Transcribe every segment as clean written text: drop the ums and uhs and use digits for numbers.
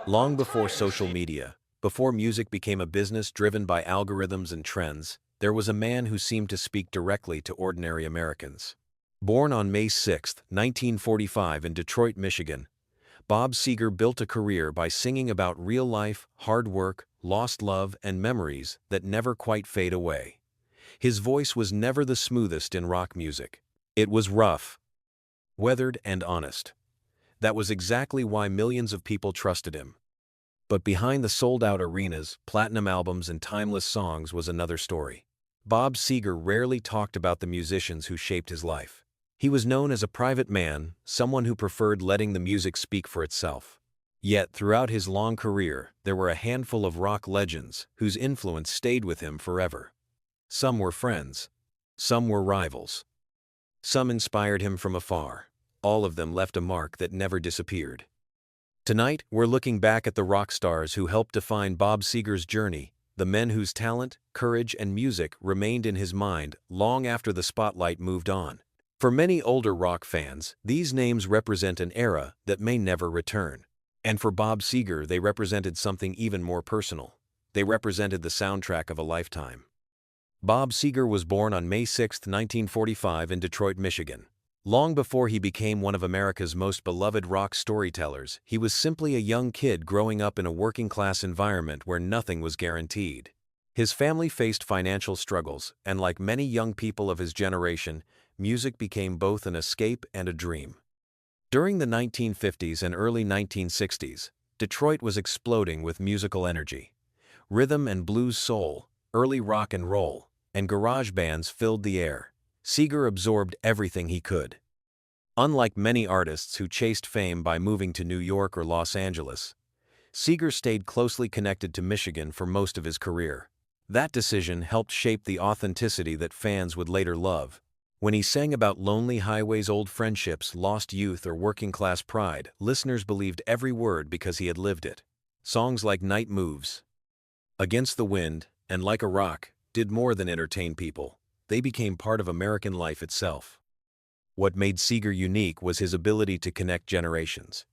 Long before social media, before music became a business driven by algorithms and trends, there was a man who seemed to speak directly to ordinary Americans. Born on May 6, 1945 in Detroit, Michigan, Bob Seger built a career by singing about real life, hard work, lost love, and memories that never quite fade away. His voice was never the smoothest in rock music. It was rough, weathered, and honest. That was exactly why millions of people trusted him. But behind the sold-out arenas, platinum albums, and timeless songs was another story. Bob Seger rarely talked about the musicians who shaped his life. He was known as a private man, someone who preferred letting the music speak for itself. Yet, throughout his long career, there were a handful of rock legends whose influence stayed with him forever. Some were friends. Some were rivals. Some inspired him from afar. All of them left a mark that never disappeared. Tonight, we're looking back at the rock stars who helped define Bob Seger's journey, the men whose talent, courage, and music remained in his mind long after the spotlight moved on. For many older rock fans, these names represent an era that may never return. And for Bob Seger, they represented something even more personal. They represented the soundtrack of a lifetime. Bob Seger was born on May 6, 1945 in Detroit, Michigan. Long before he became one of America's most beloved rock storytellers, he was simply a young kid growing up in a working-class environment where nothing was guaranteed. His family faced financial struggles, and like many young people of his generation, music became both an escape and a dream. During the 1950s and early 1960s, Detroit was exploding with musical energy. Rhythm and blues soul, early rock and roll, and garage bands filled the air. Seger absorbed everything he could. Unlike many artists who chased fame by moving to New York or Los Angeles, Seger stayed closely connected to Michigan for most of his career. That decision helped shape the authenticity that fans would later love. When he sang about lonely highways, old friendships, lost youth, or working-class pride, listeners believed every word because he had lived it. Songs like Night Moves, Against the Wind, and Like a Rock did more than entertain people. They became part of American life itself. What made Seger unique was his ability to connect generations.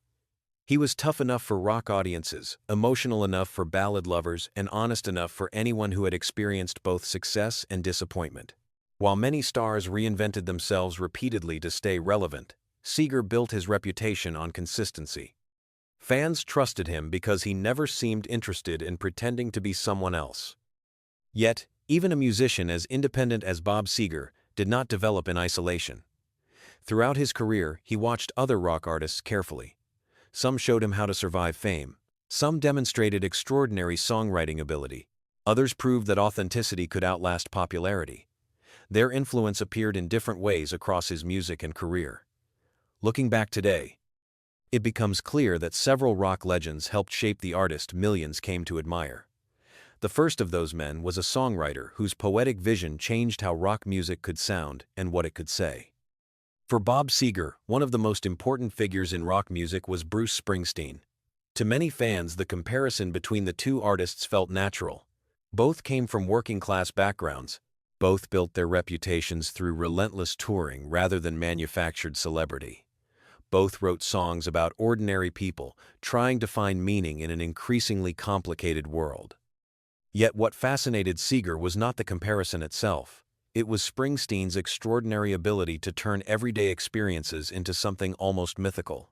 He was tough enough for rock audiences, emotional enough for ballad lovers, and honest enough for anyone who had experienced both success and disappointment. While many stars reinvented themselves repeatedly to stay relevant, Seger built his reputation on consistency. Fans trusted him because he never seemed interested in pretending to be someone else. Yet, even a musician as independent as Bob Seger did not develop in isolation. Throughout his career, he watched other rock artists carefully. Some showed him how to survive fame. Some demonstrated extraordinary songwriting ability. Others proved that authenticity could outlast popularity. Their influence appeared in different ways across his music and career. Looking back today, it becomes clear that several rock legends helped shape the artist millions came to admire. The first of those men was a songwriter whose poetic vision changed how rock music could sound and what it could say. For Bob Seger, one of the most important figures in rock music was Bruce Springsteen. To many fans, the comparison between the two artists felt natural. Both came from working-class backgrounds. Both built their reputations through relentless touring rather than manufactured celebrity. Both wrote songs about ordinary people trying to find meaning in an increasingly complicated world. Yet what fascinated Seger was not the comparison itself. It was Springsteen's extraordinary ability to turn everyday experiences into something almost mythical.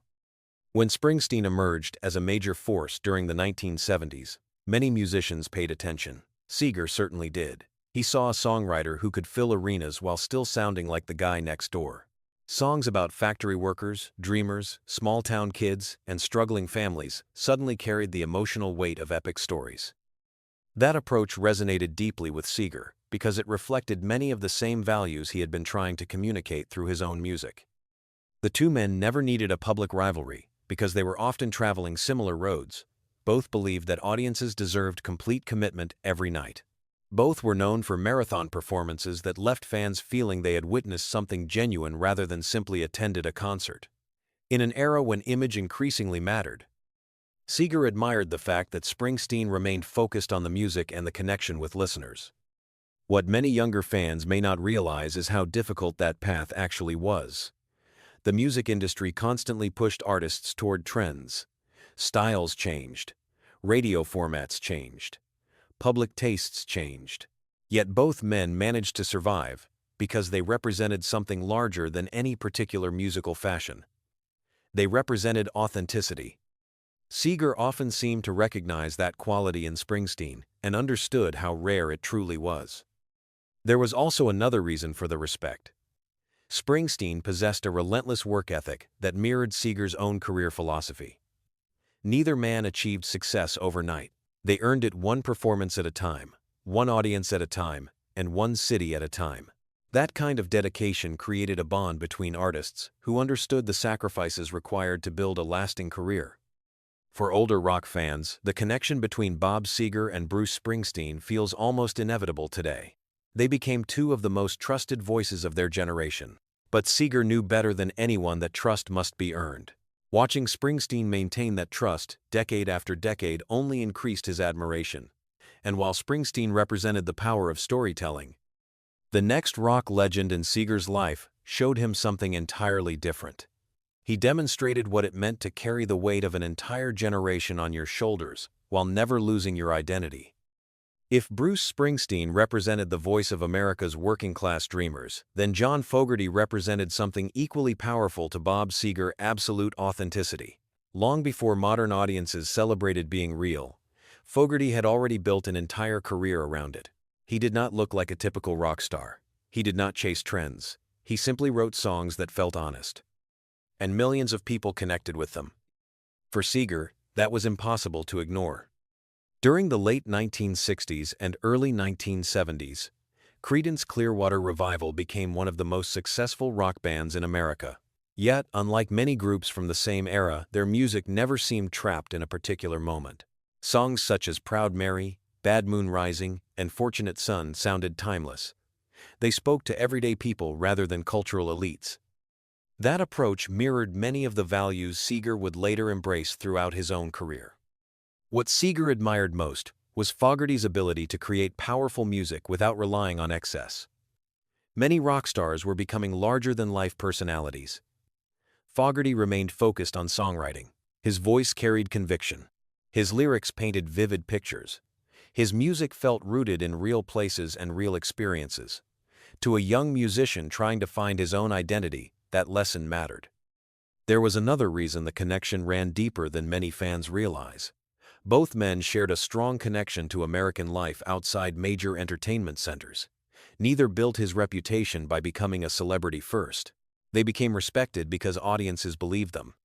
When Springsteen emerged as a major force during the 1970s, many musicians paid attention. Seger certainly did. He saw a songwriter who could fill arenas while still sounding like the guy next door. Songs about factory workers, dreamers, small-town kids, and struggling families suddenly carried the emotional weight of epic stories. That approach resonated deeply with Seger because it reflected many of the same values he had been trying to communicate through his own music. The two men never needed a public rivalry because they were often traveling similar roads. Both believed that audiences deserved complete commitment every night. Both were known for marathon performances that left fans feeling they had witnessed something genuine rather than simply attended a concert. In an era when image increasingly mattered, Seger admired the fact that Springsteen remained focused on the music and the connection with listeners. What many younger fans may not realize is how difficult that path actually was. The music industry constantly pushed artists toward trends. Styles changed. Radio formats changed. Public tastes changed. Yet both men managed to survive because they represented something larger than any particular musical fashion. They represented authenticity. Seger often seemed to recognize that quality in Springsteen and understood how rare it truly was. There was also another reason for the respect. Springsteen possessed a relentless work ethic that mirrored Seger's own career philosophy. Neither man achieved success overnight. They earned it one performance at a time, one audience at a time, and one city at a time. That kind of dedication created a bond between artists who understood the sacrifices required to build a lasting career. For older rock fans, the connection between Bob Seger and Bruce Springsteen feels almost inevitable today. They became two of the most trusted voices of their generation. But Seger knew better than anyone that trust must be earned. Watching Springsteen maintain that trust, decade after decade, only increased his admiration. And while Springsteen represented the power of storytelling, the next rock legend in Seger's life showed him something entirely different. He demonstrated what it meant to carry the weight of an entire generation on your shoulders while never losing your identity. If Bruce Springsteen represented the voice of America's working-class dreamers, then John Fogerty represented something equally powerful to Bob Seger: absolute authenticity. Long before modern audiences celebrated being real, Fogerty had already built an entire career around it. He did not look like a typical rock star. He did not chase trends. He simply wrote songs that felt honest. And millions of people connected with them. For Seger, that was impossible to ignore. During the late 1960s and early 1970s, Creedence Clearwater Revival became one of the most successful rock bands in America. Yet, unlike many groups from the same era, their music never seemed trapped in a particular moment. Songs such as Proud Mary, Bad Moon Rising, and Fortunate Son sounded timeless. They spoke to everyday people rather than cultural elites. That approach mirrored many of the values Seger would later embrace throughout his own career. What Seger admired most was Fogerty's ability to create powerful music without relying on excess. Many rock stars were becoming larger-than-life personalities. Fogerty remained focused on songwriting. His voice carried conviction. His lyrics painted vivid pictures. His music felt rooted in real places and real experiences. To a young musician trying to find his own identity, that lesson mattered. There was another reason the connection ran deeper than many fans realize. Both men shared a strong connection to American life outside major entertainment centers. Neither built his reputation by becoming a celebrity first. They became respected because audiences believed them.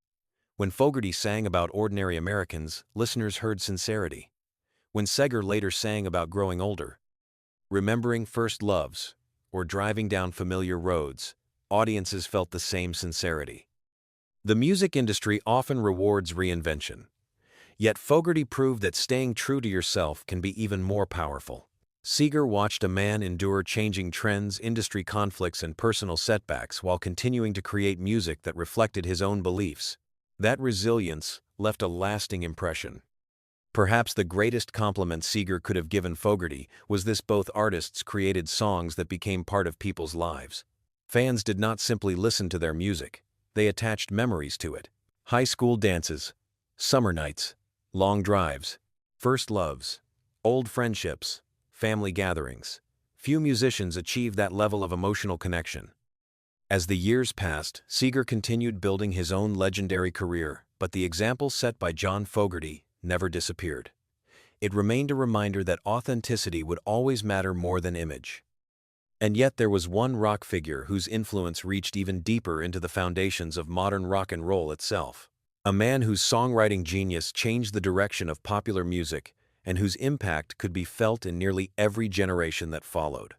When Fogerty sang about ordinary Americans, listeners heard sincerity. When Seger later sang about growing older, remembering first loves, or driving down familiar roads, audiences felt the same sincerity. The music industry often rewards reinvention. Yet Fogerty proved that staying true to yourself can be even more powerful. Seger watched a man endure changing trends, industry conflicts, and personal setbacks while continuing to create music that reflected his own beliefs. That resilience left a lasting impression. Perhaps the greatest compliment Seger could have given Fogerty was this: both artists created songs that became part of people's lives. Fans did not simply listen to their music, they attached memories to it. High school dances, summer nights, long drives, first loves, old friendships, family gatherings. Few musicians achieve that level of emotional connection. As the years passed, Seger continued building his own legendary career, but the example set by John Fogerty never disappeared. It remained a reminder that authenticity would always matter more than image. And yet there was one rock figure whose influence reached even deeper into the foundations of modern rock and roll itself. A man whose songwriting genius changed the direction of popular music and whose impact could be felt in nearly every generation that followed.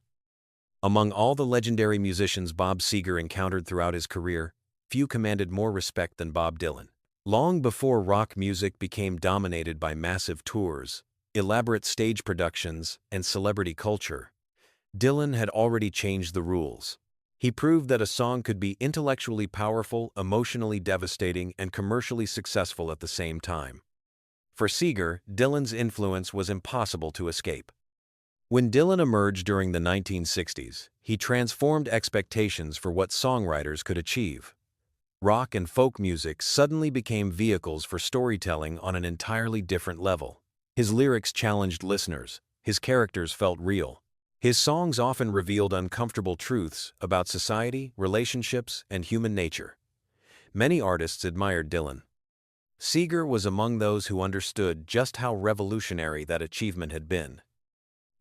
Among all the legendary musicians Bob Seger encountered throughout his career, few commanded more respect than Bob Dylan. Long before rock music became dominated by massive tours, elaborate stage productions, and celebrity culture, Dylan had already changed the rules. He proved that a song could be intellectually powerful, emotionally devastating, and commercially successful at the same time. For Seger, Dylan's influence was impossible to escape. When Dylan emerged during the 1960s, he transformed expectations for what songwriters could achieve. Rock and folk music suddenly became vehicles for storytelling on an entirely different level. His lyrics challenged listeners, his characters felt real. His songs often revealed uncomfortable truths about society, relationships, and human nature. Many artists admired Dylan. Seger was among those who understood just how revolutionary that achievement had been.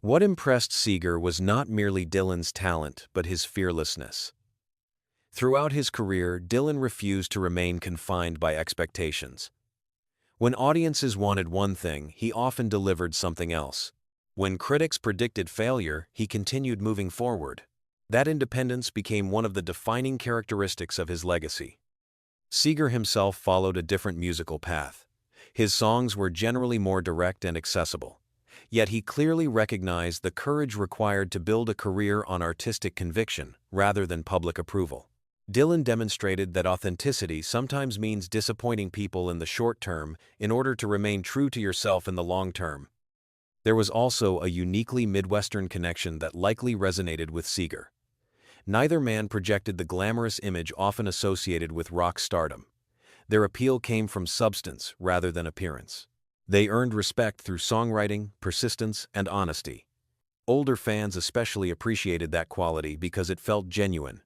What impressed Seger was not merely Dylan's talent but his fearlessness. Throughout his career, Dylan refused to remain confined by expectations. When audiences wanted one thing, he often delivered something else. When critics predicted failure, he continued moving forward. That independence became one of the defining characteristics of his legacy. Seger himself followed a different musical path. His songs were generally more direct and accessible. Yet he clearly recognized the courage required to build a career on artistic conviction rather than public approval. Dylan demonstrated that authenticity sometimes means disappointing people in the short term in order to remain true to yourself in the long term. There was also a uniquely Midwestern connection that likely resonated with Seger. Neither man projected the glamorous image often associated with rock stardom. Their appeal came from substance rather than appearance. They earned respect through songwriting, persistence, and honesty. Older fans especially appreciated that quality because it felt genuine.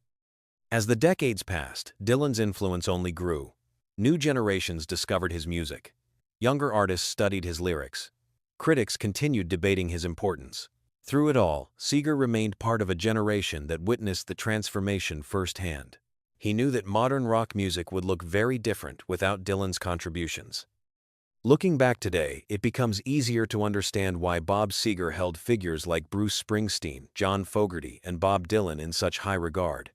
As the decades passed, Dylan's influence only grew. New generations discovered his music. Younger artists studied his lyrics. Critics continued debating his importance. Through it all, Seger remained part of a generation that witnessed the transformation firsthand. He knew that modern rock music would look very different without Dylan's contributions. Looking back today, it becomes easier to understand why Bob Seger held figures like Bruce Springsteen, John Fogerty, and Bob Dylan in such high regard.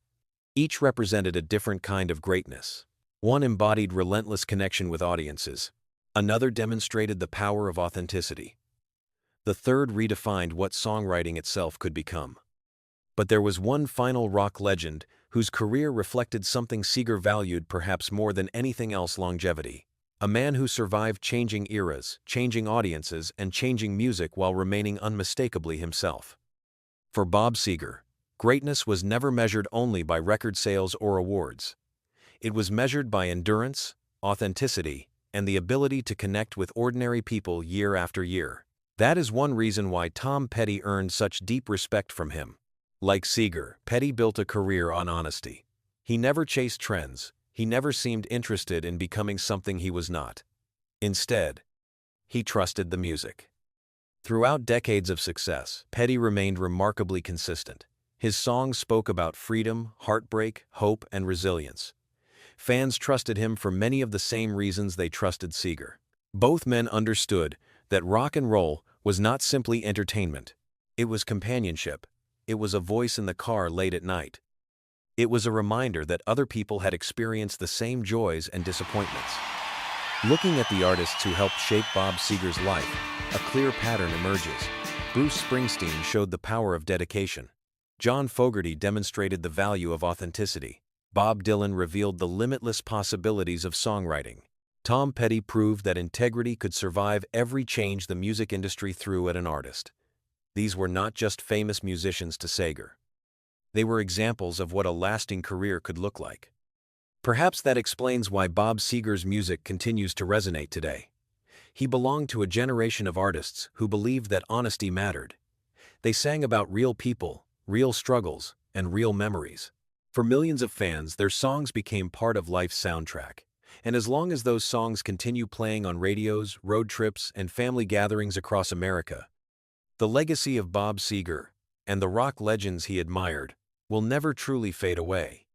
Each represented a different kind of greatness. One embodied relentless connection with audiences. Another demonstrated the power of authenticity. The third redefined what songwriting itself could become. But there was one final rock legend whose career reflected something Seger valued perhaps more than anything else: longevity. A man who survived changing eras, changing audiences, and changing music while remaining unmistakably himself. For Bob Seger, greatness was never measured only by record sales or awards. It was measured by endurance, authenticity, and the ability to connect with ordinary people year after year. That is one reason why Tom Petty earned such deep respect from him. Like Seger, Petty built a career on honesty. He never chased trends. He never seemed interested in becoming something he was not. Instead, he trusted the music. Throughout decades of success, Petty remained remarkably consistent. His songs spoke about freedom, heartbreak, hope, and resilience. Fans trusted him for many of the same reasons they trusted Seger. Both men understood that rock and roll was not simply entertainment. It was companionship. It was a voice in the car late at night. It was a reminder that other people had experienced the same joys and disappointments. Looking at the artists who helped shape Bob Seger's life, a clear pattern emerges. Bruce Springsteen showed the power of dedication. John Fogerty demonstrated the value of authenticity. Bob Dylan revealed the limitless possibilities of songwriting. Tom Petty proved that integrity could survive every change the music industry threw at an artist. These were not just famous musicians to Seger. They were examples of what a lasting career could look like. Perhaps that explains why Bob Seger's music continues to resonate today. He belonged to a generation of artists who believed that honesty mattered. They sang about real people, real struggles, and real memories. For millions of fans, their songs became part of life's soundtrack. And as long as those songs continue playing on radios, road trips, and family gatherings across America, the legacy of Bob Seger and the rock legends he admired will never truly fade away.